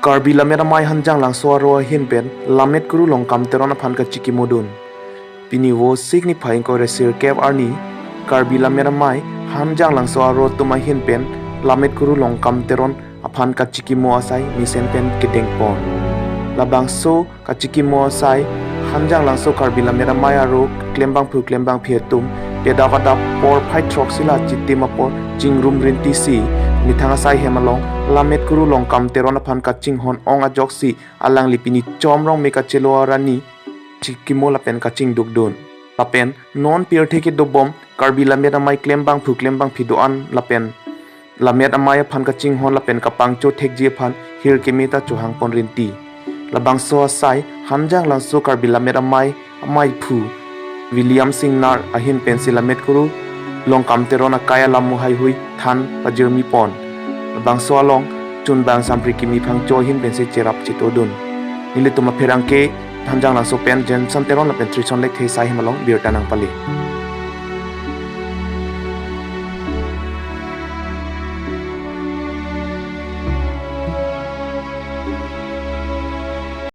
Karbi lamera mai hanjang lang suaro hin pen lamet kuru long kam terona phan ka chiki modun. Pini wo signifying ko resir kev arni karbi lamera mai hanjang lang suaro tuma hin pen lamet kuru long kam teron aphan ka chiki mo asai misen pen kedeng pon. Labang so ka chiki mo asai hanjang lang so karbi lamera mai aro klembang phietum pedawada por phai trok sila chitti mapor jingrum rinti si nithanga sai hemalong lamet kuru long kam teron aphan ka ching hon ong ajok si alang lipini chomrong meka chelo arani chikimo lapen ka ching dukdun lapen non pier theke dobom karbi lamet amai klembang phidoan lapen lamet amai aphan ka ching hon lapen ka pangcho thekji aphan hir kemita chuhang pon rinti labang so sai hanjang lang so karbi lamet amai phu William Singnar ahin pencil lamet kuru long kam terona kaya lamu hai hui than pajirmi pon bang so along chun bang sampri kimi phang cho hin pencil cherap chitodun nile tuma pherang ke hanjang lang so pen jen sam teron lapen trison lek thei sai himalong birta nang pali